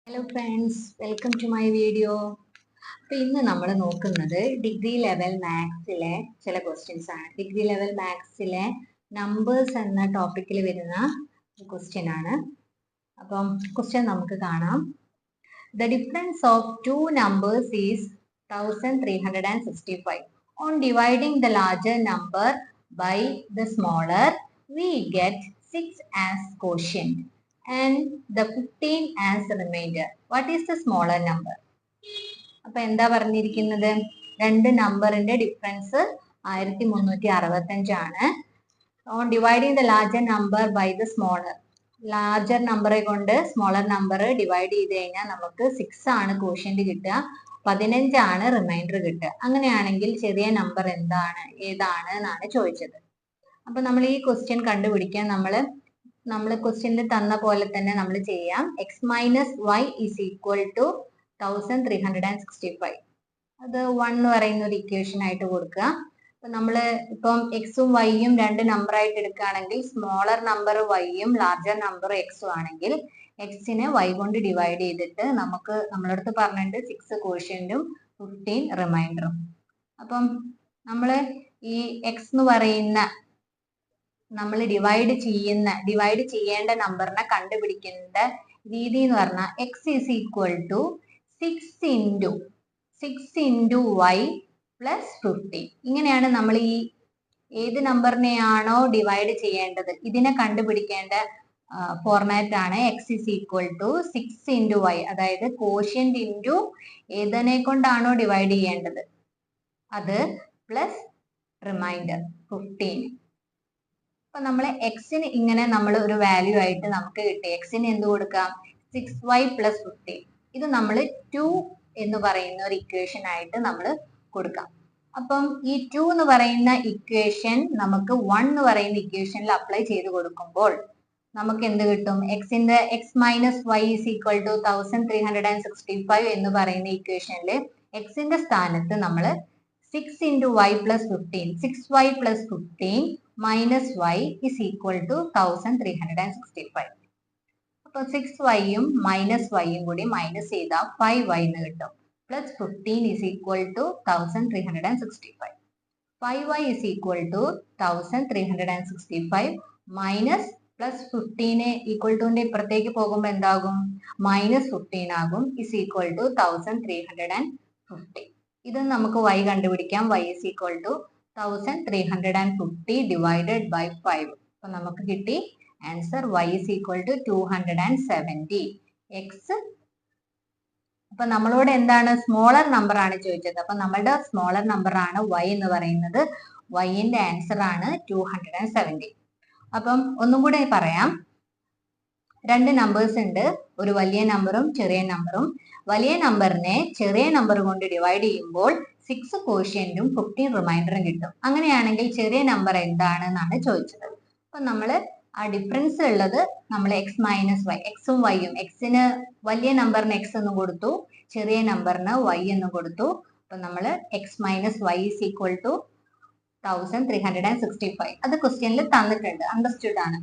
Hello friends, welcome to my video. അപ്പോൾ ഇന്ന് നമ്മൾ നോക്കുന്നത് ഡിഗ്രി ലെവൽ മാത്സിലെ ചില ക്വസ്റ്റ്യൻസ് ആണ്. ഡിഗ്രി ലെവൽ മാത്സിലെ നമ്പേഴ്സ് എന്ന ടോപ്പിക്കിൽ വരുന്ന ക്വസ്റ്റ്യൻ ആണ്. അപ്പം ക്വസ്റ്റ്യൻ നമുക്ക് കാണാം. The difference of two numbers is 1365. On dividing the larger number by the smaller, we get 6 as quotient and the 15 as the remainder. What is the smaller number? അപ്പൊ എന്താ പറഞ്ഞിരിക്കുന്നത്? രണ്ട് നമ്പറിന്റെ ഡിഫറൻസ് 1365 ആണ്. On dividing the larger number by the smaller. Larger നമ്പറെ കൊണ്ട് smaller number divide ചെയ്ത് കഴിഞ്ഞാൽ നമുക്ക് 6 ആണ് കോഷ്യന്റ് കിട്ടുക, 15 ആണ് റിമൈൻഡർ കിട്ടുക. അങ്ങനെയാണെങ്കിൽ ചെറിയ നമ്പർ ഏതാണ് എന്നാണ് ചോദിച്ചത്. അപ്പൊ നമ്മൾ ഈ ക്വസ്റ്റ്യൻ കണ്ടുപിടിക്കാൻ നമ്മൾ ക്വസ്റ്റ്യനിൽ തന്ന പോലെ തന്നെ നമ്മൾ ചെയ്യാം. X minus y is equal to 1365. അത് 1 എന്ന് പറയുന്ന ഒരു ഇക്വേഷൻ ആയിട്ട് കൊടുക്കുക. അപ്പൊ നമ്മള് ഇപ്പം എക്സും വൈയും രണ്ട് നമ്പർ ആയിട്ട് എടുക്കുകയാണെങ്കിൽ സ്മോളർ നമ്പർ വൈയും ലാർജർ നമ്പർ എക്സും ആണെങ്കിൽ എക്സിനെ വൈ കൊണ്ട് ഡിവൈഡ് ചെയ്തിട്ട് നമ്മളടുത്ത് പറഞ്ഞിട്ട് 6 കോഷ്യന്റും 15 റിമൈൻഡറും. അപ്പം നമ്മള് ഈ എക്സ് എന്ന് പറയുന്ന നമ്മൾ ഡിവൈഡ് ചെയ്യേണ്ട നമ്പറിനെ കണ്ടുപിടിക്കേണ്ട രീതി എന്ന് പറഞ്ഞാൽ x is equal to 6 into y plus 15. ഇങ്ങനെയാണ് നമ്മൾ ഈ ഏത് നമ്പറിനെയാണോ ഡിവൈഡ് ചെയ്യേണ്ടത് ഇതിനെ കണ്ടുപിടിക്കേണ്ട ഫോർമാറ്റ് ആണ് x is equal to 6 into y, അതായത് കോഷ്യന്റ് ഇൻറ്റു ഏതിനെ കൊണ്ടാണോ ഡിവൈഡ് ചെയ്യേണ്ടത് അത് പ്ലസ് റിമൈൻഡർ 15. അപ്പൊ നമ്മളെ എക്സിന് ഇങ്ങനെ നമ്മൾ ഒരു വാല്യൂ ആയിട്ട് നമുക്ക് കിട്ടി. എക്സിന് എന്ത് കൊടുക്കാം? 6y plus 15. ഇത് നമ്മൾ 2 എന്ന് പറയുന്ന ഒരു ഇക്വേഷൻ ആയിട്ട് നമ്മൾ കൊടുക്കാം. അപ്പം ഈ 2 എന്ന് പറയുന്ന ഇക്വേഷൻ നമുക്ക് 1 എന്ന് പറയുന്ന ഇക്വേഷനിൽ അപ്ലൈ ചെയ്ത് കൊടുക്കുമ്പോൾ നമുക്ക് എന്ത് കിട്ടും? X minus y is equal to 1365 എന്ന് പറയുന്ന ഇക്വേഷനിൽ എക്സിന്റെ സ്ഥാനത്ത് നമ്മൾ 6 into y plus 15, 6y plus 15 minus y is equal to 1365. അപ്പൊ 6yയും മൈനസ് വൈയും കൂടി മൈനസ് ചെയ്താൽ 5y എന്ന് കിട്ടും. Plus 15 is equal to 1365. 5y is equal to 1365 minus plus 15 equal ടുന്റെ ഇപ്പുറത്തേക്ക് പോകുമ്പോൾ എന്താകും? മൈനസ് 15 ആകും. Is equal to 1350. ഇത് നമുക്ക് y കണ്ടുപിടിക്കാം. y is equal to 1350 divided by 5. അപ്പൊ നമുക്ക് കിട്ടി answer y is equal to 270. X അപ്പൊ നമ്മളോട് എന്താണ്? സ്മോളർ നമ്പർ ആണ് ചോദിച്ചത്. അപ്പൊ നമ്മളുടെ സ്മോളർ നമ്പർ ആണ് y എന്ന് പറയുന്നത്. yന്റെ ആൻസർ ആണ് 270. അപ്പം ഒന്നും കൂടെ പറയാം. രണ്ട് നമ്പേഴ്സ് ഉണ്ട്, ഒരു വലിയ നമ്പറും ചെറിയ നമ്പറും. വലിയ നമ്പറിനെ ചെറിയ നമ്പർ കൊണ്ട് ഡിവൈഡ് ചെയ്യുമ്പോൾ 6 കോഷ്യന്റും 15 റിമൈൻഡറും കിട്ടും. അങ്ങനെയാണെങ്കിൽ ചെറിയ നമ്പർ എന്താണെന്നാണ് ചോദിച്ചത്. അപ്പൊ നമ്മൾ ആ ഡിഫറൻസ് ഉള്ളത് നമ്മൾ എക്സ് മൈനസ് വൈ, എക്സും വൈയും, എക്സിന് വലിയ നമ്പറിന് എക്സ് എന്ന് കൊടുത്തു, ചെറിയ നമ്പറിന് വൈ എന്ന് കൊടുത്തു. അപ്പൊ നമ്മൾ x minus y is equal to 1365. അത് ക്വസ്റ്റ്യനിൽ തന്നിട്ടുണ്ട്, അണ്ടർസ്റ്റുഡ് ആണ്.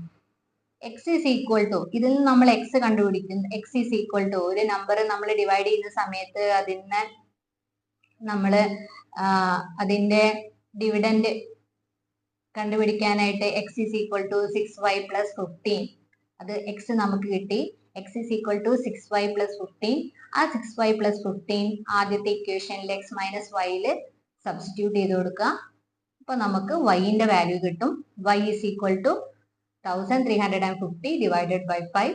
എക്സ് ഈസ് ഈക്വൽ ടു, ഇതിൽ നിന്ന് നമ്മൾ എക്സ് കണ്ടുപിടിക്കുന്നു. എക്സ് ഈസ് ഈക്വൽ ടു ഒരു നമ്പർ നമ്മൾ ഡിവൈഡ് ചെയ്യുന്ന സമയത്ത് അതിന്റെ ഡിവിഡൻഡ് കണ്ടുപിടിക്കാനായിട്ട് x is equal to 6y plus 15. അത് എക്സ് നമുക്ക് കിട്ടി. X is equal to 6y plus 15. ആ 6y പ്ലസ് 15 ആദ്യത്തെ ഇക്വേഷനിൽ എക്സ് മൈനസ് വൈയിൽ സബ്സ്റ്റിറ്റ്യൂട്ട് ചെയ്ത് കൊടുക്കുക. അപ്പൊ നമുക്ക് വൈന്റെ വാല്യൂ കിട്ടും. y is equal to 1350 divided by 5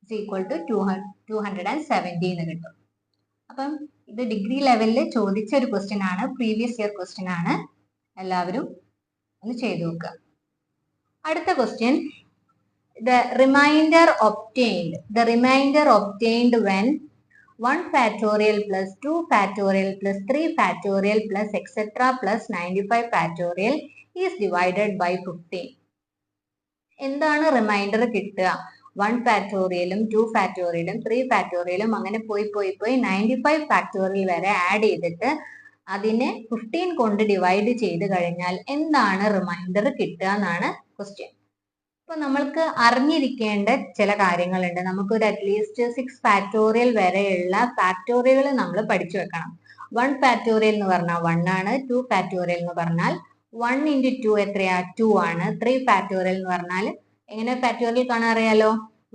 is equal to 270 എന്ന് കിട്ടും. അപ്പം ഇത് ഡിഗ്രി ലെവലിൽ ചോദിച്ച ഒരു ക്വസ്റ്റ്യൻ ആണ്, പ്രീവിയസ് ഇയർ ക്വസ്റ്റ്യൻ ആണ്. എല്ലാവരും ഒന്ന് ചെയ്തു നോക്കുക. അടുത്ത question, the remainder obtained when 1 factorial plus 2 factorial plus 3 factorial plus etc plus 95 factorial is divided by 15. എന്താണ് റിമൈൻഡർ കിട്ടുക? 1 ഫാക്ടോറിയലും 2 ഫാക്ടോറിയലും 3 ഫാക്ടോറിയലും അങ്ങനെ പോയി 95 ഫാക്ടോറിയൽ വരെ ആഡ് ചെയ്തിട്ട് അതിനെ 15 കൊണ്ട് ഡിവൈഡ് ചെയ്ത് കഴിഞ്ഞാൽ എന്താണ് റിമൈൻഡർ കിട്ടുക എന്നാണ് ക്വസ്റ്റ്യൻ. അപ്പൊ നമ്മൾക്ക് അറിഞ്ഞിരിക്കേണ്ട ചില കാര്യങ്ങളുണ്ട്. നമുക്കൊരു അറ്റ്ലീസ്റ്റ് 6 ഫാക്ടോറിയൽ വരെയുള്ള ഫാക്ടോറിയൽ നമ്മൾ പഠിച്ചു വെക്കണം. 1 ഫാക്ടോറിയൽ എന്ന് പറഞ്ഞാൽ 1 ആണ്. 2 ഫാക്ടോറിയൽ എന്ന് പറഞ്ഞാൽ 1 into 2 എത്രയാ? 2 ആണ്. 3 ഫാക്ടോറിയൽ എന്ന് പറഞ്ഞാൽ എങ്ങനെ ഫാക്ടോറിയൽ കാണാൻ അറിയാലോ?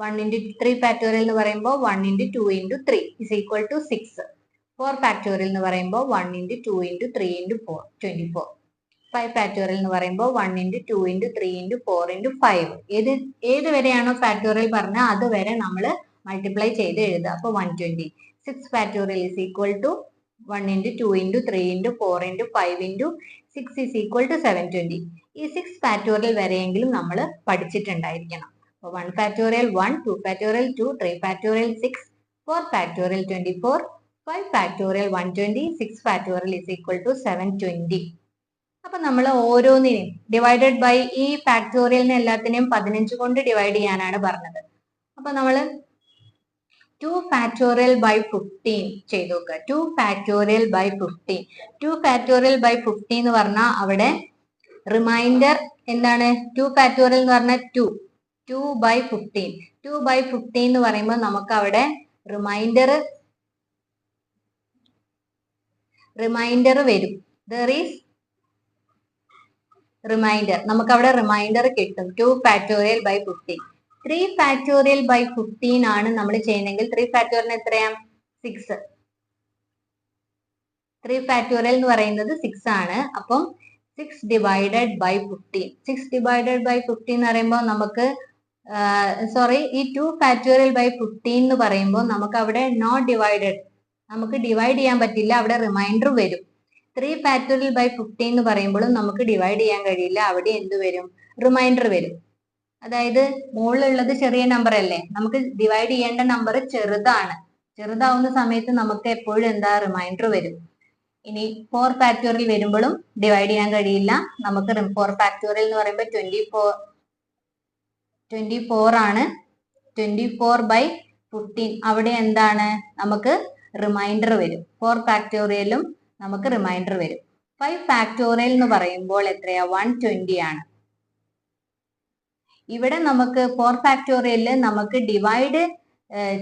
1 into 3 ഫാക്ടോറിയൽ എന്ന് പറയുമ്പോൾ 1 into 2 into 3 is equal to 6. 4 factorial എന്ന് പറയുമ്പോൾ 1 into 2 into 3 into 4 24. 5 ഫാക്ടോറിയൽ എന്ന് പറയുമ്പോൾ 1 into 2 into 3 into 4 into 5. ഏത് വരെയാണോ ഫാക്ടോറിയൽ പറഞ്ഞാൽ അതുവരെ നമ്മൾ മൾട്ടിപ്ലൈ ചെയ്ത് എഴുതുക. അപ്പോൾ 120. 6 factorial is equal to 1 into 2 into 3 into 4 into 5 into 6 is equal to 720. ഈ 6 ഫാക്ടോറിയൽ വരെയെങ്കിലും നമ്മൾ പഠിച്ചിട്ടുണ്ടായിരിക്കണം. അപ്പോൾ 1 factorial 1, 2 factorial 2, 3 factorial 6, 4 factorial 24, 5 factorial 120, 6 factorial is equal to 720. അപ്പൊ നമ്മൾ ഓരോന്നിനെയും ഡിവൈഡഡ് ബൈ ഈ ഫാക്ടോറിയലിനെ എല്ലാത്തിനെയും 15 കൊണ്ട് ഡിവൈഡ് ചെയ്യാനാണ് പറഞ്ഞത്. അപ്പൊ നമ്മൾ 2 ഫാക്ടോറിയൽ ബൈ 15 ചെയ്ത് നോക്കുക. 2 ഫാക്ടോറിയൽ ബൈ 15. 2 ഫാക്ടോറിയൽ ബൈ 15 എന്ന് പറഞ്ഞാൽ അവിടെ റിമൈൻഡർ എന്താണ്? 2 ഫാക്ടോറിയൽ എന്ന് പറഞ്ഞാൽ 2 ബൈ 15. 2 ബൈ 15 എന്ന് പറയുമ്പോൾ നമുക്ക് അവിടെ റിമൈൻഡർ വരും. There is remainder. നമുക്ക് അവിടെ റിമൈൻഡർ കിട്ടും. 2 ഫാക്ടോറിയൽ ബൈ 15. 3 ഫാക്ടോറിയൽ ബൈ 15 ആണ് നമ്മൾ ചെയ്യുന്നതെങ്കിൽ 3 ഫാക്ടോറിയൽ എത്രയാ? 6. 3 ഫാക്ടോറിയൽ എന്ന് പറയുന്നത് 6 ആണ്. അപ്പം 6 ഡിവൈഡഡ് ബൈ 15. 6 ഡിവൈഡഡ് ബൈ 15 എന്ന് പറയുമ്പോൾ നമുക്ക് ഈ 2 ഫാക്ടോറിയൽ ബൈ 15 എന്ന് പറയുമ്പോൾ നമുക്ക് അവിടെ നോട്ട് ഡിവൈഡഡ്, നമുക്ക് ഡിവൈഡ് ചെയ്യാൻ പറ്റില്ല, അവിടെ റിമൈൻഡർ വരും. 3 ഫാക്ടോറിയൽ ബൈ 15 എന്ന് പറയുമ്പോഴും നമുക്ക് ഡിവൈഡ് ചെയ്യാൻ കഴിയില്ല, അവിടെ എന്ത് വരും? റിമൈൻഡർ വരും. അതായത് മുകളിലുള്ളത് ചെറിയ നമ്പർ അല്ലേ, നമുക്ക് ഡിവൈഡ് ചെയ്യേണ്ട നമ്പർ ചെറുതാണ്. ചെറുതാവുന്ന സമയത്ത് നമുക്ക് എപ്പോഴും എന്താ? റിമൈൻഡർ വരും. ഇനി 4 ഫാക്ടോറിയൽ വരുമ്പോഴും ഡിവൈഡ് ചെയ്യാൻ കഴിയില്ല. നമുക്ക് 4 ഫാക്ടോറിയൽ എന്ന് പറയുമ്പോൾ 24 ആണ്. 24 ബൈ 15 അവിടെ എന്താണ്? നമുക്ക് റിമൈൻഡർ വരും. 4 ഫാക്ടോറിയലും നമുക്ക് റിമൈൻഡർ വരും. 5 ഫാക്ടോറിയൽ എന്ന് പറയുമ്പോൾ എത്രയാ? 120 ആണ്. ഇവിടെ നമുക്ക് 4 ഫാക്ടോറിയലിൽ നമുക്ക് ഡിവൈഡ്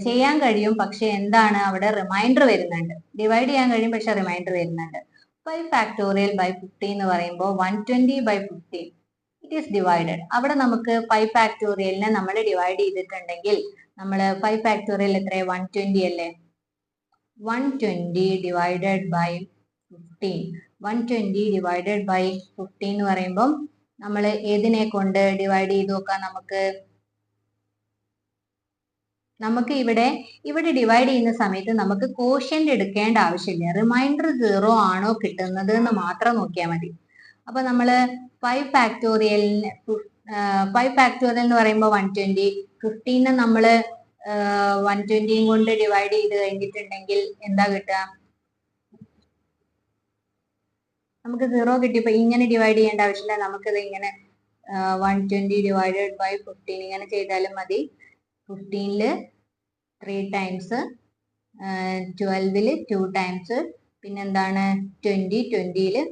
ചെയ്യാൻ കഴിയും, പക്ഷെ എന്താണ്? അവിടെ റിമൈൻഡർ വരുന്നുണ്ട്. ഡിവൈഡ് ചെയ്യാൻ കഴിയും, പക്ഷെ റിമൈൻഡർ വരുന്നുണ്ട്. 5 ഫാക്ടോറിയൽ ബൈ 15 എന്ന് പറയുമ്പോൾ 120 ബൈ 15 ഇറ്റ് ഈസ് ഡിവൈഡഡ്. അവിടെ നമുക്ക് 5 ഫാക്ടോറിയലിനെ നമ്മൾ ഡിവൈഡ് ചെയ്തിട്ടുണ്ടെങ്കിൽ നമ്മൾ 5 ഫാക്ടോറിയൽ എത്രയാ? 120 അല്ലേ? 120 ഡിവൈഡഡ് ബൈ 15. 120 ഡിവൈഡഡ് ബൈ 15 എന്ന് പറയുമ്പോൾ നമ്മൾ ഏതിനെ കൊണ്ട് ഡിവൈഡ് ചെയ്ത് നോക്കാം? നമുക്ക് ഇവിടെ ഡിവൈഡ് ചെയ്യുന്ന സമയത്ത് നമുക്ക് കോഷ്യന്റ് എടുക്കേണ്ട ആവശ്യമില്ല. റിമൈൻഡർ 0 ആണോ കിട്ടുന്നത് എന്ന് മാത്രം നോക്കിയാൽ മതി. അപ്പൊ നമ്മള് 5 ഫാക്ടോറിയൽ എന്ന് പറയുമ്പോൾ 120, 15 നമ്മള് 120 കൊണ്ട് ഡിവൈഡ് ചെയ്ത് കഴിഞ്ഞിട്ടുണ്ടെങ്കിൽ എന്താ കിട്ടുക? നമുക്ക് 0 കിട്ടിയപ്പോ ഇങ്ങനെ ഡിവൈഡ് ചെയ്യേണ്ട ആവശ്യമില്ല. നമുക്കിത് ഇങ്ങനെ 120 ഡിവൈഡഡ് ബൈ 15 ഇങ്ങനെ ചെയ്താലും മതി. 15 3 ടൈംസ്, 12 2 ടൈംസ്, പിന്നെന്താണ് 20, 20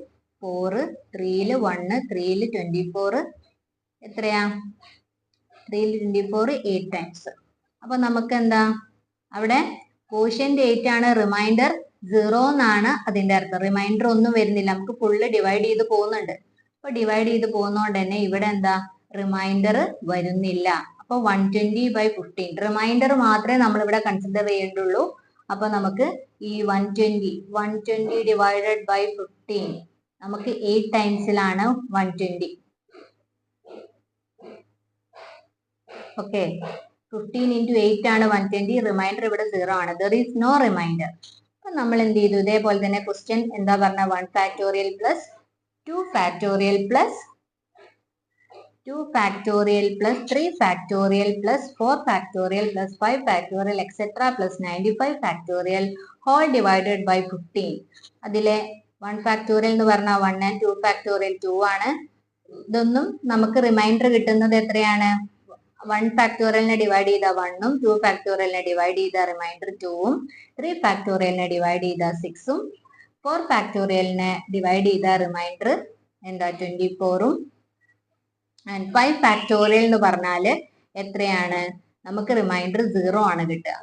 4, 3 1, 3 24 എത്രയാ? 3 24 8 ടൈംസ്. അപ്പൊ നമുക്ക് എന്താ? അവിടെ കോഷ്യന്റ് 8 ആണ്, റിമൈൻഡർ 0 എന്നാണ് അതിന്റെ അർത്ഥം. റിമൈൻഡർ ഒന്നും വരുന്നില്ല, നമുക്ക് ഫുള്ള് ഡിവൈഡ് ചെയ്ത് പോകുന്നുണ്ട്. അപ്പൊ ഡിവൈഡ് ചെയ്ത് പോകുന്നോണ്ട് തന്നെ ഇവിടെ എന്താ? റിമൈൻഡർ വരുന്നില്ല. അപ്പൊ 120 ബൈ 15 റിമൈൻഡർ മാത്രമേ നമ്മൾ ഇവിടെ കൺസിഡർ ചെയ്യേണ്ടുള്ളൂ. അപ്പൊ നമുക്ക് ഈ 120 ഡിവൈഡഡ് ബൈ 15 നമുക്ക് 8 ടൈംസിലാണ് 120. ഓക്കെ, 15 into 8 ആണ് 120. റിമൈൻഡർ ഇവിടെ 0 ആണ്. There is no remainder. അപ്പൊ നമ്മൾ എന്ത് ചെയ്തു? ഇതേപോലെ തന്നെ ക്വസ്റ്റ്യൻ എന്താ പറഞ്ഞ? 1 factorial plus 2 factorial plus 2 factorial plus 3 factorial plus 4 factorial plus 5 factorial etcetera plus 95 factorial whole divided by 15. അതിലെ 1 ഫാക്ടോറിയൽ എന്ന് പറഞ്ഞാൽ 1 and 2 ഫാക്ടോറിയൽ 2 ആണ്. ഇതൊന്നും നമുക്ക് റിമൈൻഡർ കിട്ടുന്നത് എത്രയാണ്? 1 ഫാക്ടോറിയലിനെ ഡിവൈഡ് ചെയ്ത 1ഉം 2 ഫാക്ടോറിയലിനെ ഡിവൈഡ് ചെയ്ത റിമൈൻഡർ 2ഉം 3 ഫാക്ടോറിയലിനെ ഡിവൈഡ് ചെയ്ത 6ഉം 4 ഫാക്ടോറിയലിനെ ഡിവൈഡ് ചെയ്ത റിമൈൻഡർ എന്താ? 24ഉം ആൻഡ് 5 ഫാക്ടോറിയൽ എന്ന് പറഞ്ഞാൽ എത്രയാണ്? നമുക്ക് റിമൈൻഡർ 0 ആണ് കിട്ടുക.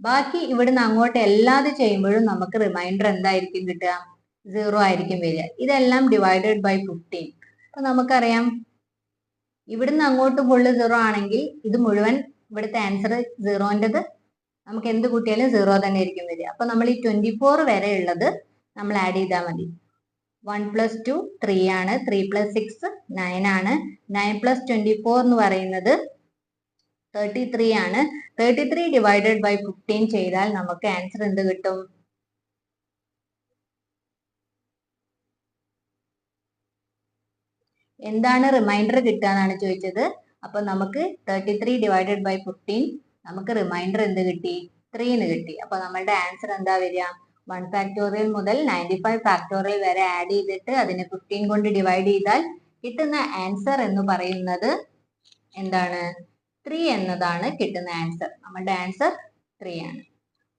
ബാക്കി ഇവിടുന്ന് അങ്ങോട്ട് എല്ലാത് ചെയ്യുമ്പോഴും നമുക്ക് റിമൈൻഡർ എന്തായിരിക്കും കിട്ടുക? 0 ആയിരിക്കും വരിക. ഇതെല്ലാം ഡിവൈഡഡ് ബൈ 15. അപ്പൊ നമുക്കറിയാം ഇവിടുന്ന് അങ്ങോട്ട് ഫുള്ള് 0 ആണെങ്കിൽ ഇത് മുഴുവൻ ഇവിടുത്തെ ആൻസർ 0ൻ്റെത് നമുക്ക് എന്ത് കൂട്ടിയാലും 0 തന്നെ ആയിരിക്കും വരിക. അപ്പൊ നമ്മൾ ഈ 24 വരെ ഉള്ളത് നമ്മൾ ആഡ് ചെയ്താൽ മതി. 1 + 2 3 ആണ്. 3 + 6 9 ആണ്. 9 + 24 എന്ന് പറയുന്നത് 33 ആണ്. 33 ഡിവൈഡഡ് ബൈ 15 ചെയ്താൽ നമുക്ക് ആൻസർ എന്ത് കിട്ടും? എന്താണ് റിമൈൻഡർ കിട്ടുക എന്നാണ് ചോദിച്ചത്. അപ്പൊ നമുക്ക് 33 ഡിവൈഡഡ് ബൈ 15 നമുക്ക് റിമൈൻഡർ എന്ത് കിട്ടി? 3 എന്ന് കിട്ടി. അപ്പൊ നമ്മളുടെ ആൻസർ എന്താ വരിക? 1 ഫാക്ടോറിയൽ മുതൽ 95 ഫാക്ടോറിയൽ വരെ ആഡ് ചെയ്തിട്ട് അതിനെ 15 കൊണ്ട് ഡിവൈഡ് ചെയ്താൽ കിട്ടുന്ന ആൻസർ എന്ന് പറയുന്നത് എന്താണ്? 3 എന്നതാണ് കിട്ടുന്ന ആൻസർ. നമ്മുടെ ആൻസർ 3 ആണ്.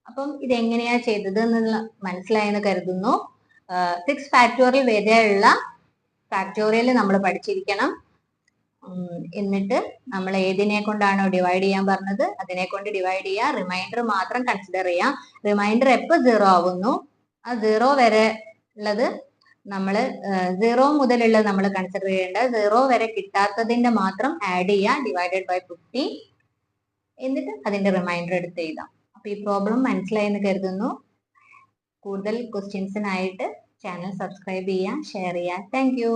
അപ്പം ഇതെങ്ങനെയാ ചെയ്തത് എന്നുള്ള മനസ്സിലായെന്ന് കരുതുന്നു. 6 ഫാക്ടോറിയൽ വരെയുള്ള ഫാക്ടോറിയൽ നമ്മൾ പഠിച്ചിരിക്കണം. എന്നിട്ട് നമ്മൾ ഏതിനെ കൊണ്ടാണോ ഡിവൈഡ് ചെയ്യാൻ പറഞ്ഞത് അതിനെ കൊണ്ട് ഡിവൈഡ് ചെയ്യുക. റിമൈൻഡർ മാത്രം കൺസിഡർ ചെയ്യാം. റിമൈൻഡർ എപ്പോൾ 0 ആവുന്നു ആ 0 വരെ ഉള്ളത് നമ്മൾ 0 മുതലുള്ളത് നമ്മൾ കൺസിഡർ ചെയ്യേണ്ട. 0 വരെ കിട്ടാത്തതിന്റെ മാത്രം ആഡ് ചെയ്യുക ഡിവൈഡഡ് ബൈ 50. എന്നിട്ട് അതിന്റെ റിമൈൻഡർ എടുത്ത് എഴുതാം. അപ്പൊ ഈ പ്രോബ്ലം മനസ്സിലായെന്ന് കരുതുന്നു. കൂടുതൽ ക്വസ്റ്റ്യൻസിനായിട്ട് ചാനൽ സബ്സ്ക്രൈബ് ചെയ്യുക, ഷെയർ ചെയ്യുക. Thank you.